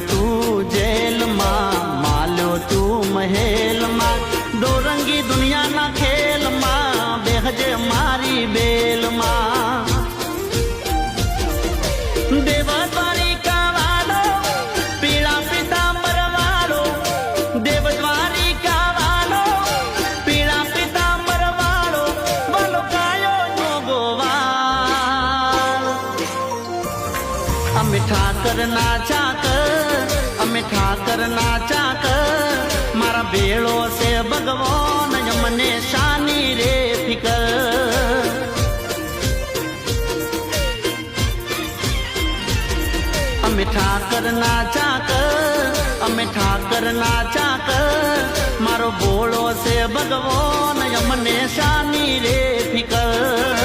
तू जेल मां, माल्यो तू महल मां, दो रंगी दुनिया ना खेल मां, बेहजे मारी बेल मां। देवद्वारिका वालो पीड़ा पीतांबर वालो, देवद्वारिका वालो पीड़ा पीतांबर वालो, वालो कायो नो गोवाल। अमे ठाकर नाचा कर, अमे ठाकर नाचा कर, मारा बेड़ो से भगवान यमने शानी रे फिकर। अमे ठाकर नाचा कर, अमे ठाकर नाचा कर, मारो बोलो से भगवान यमने शानी रे फिकर।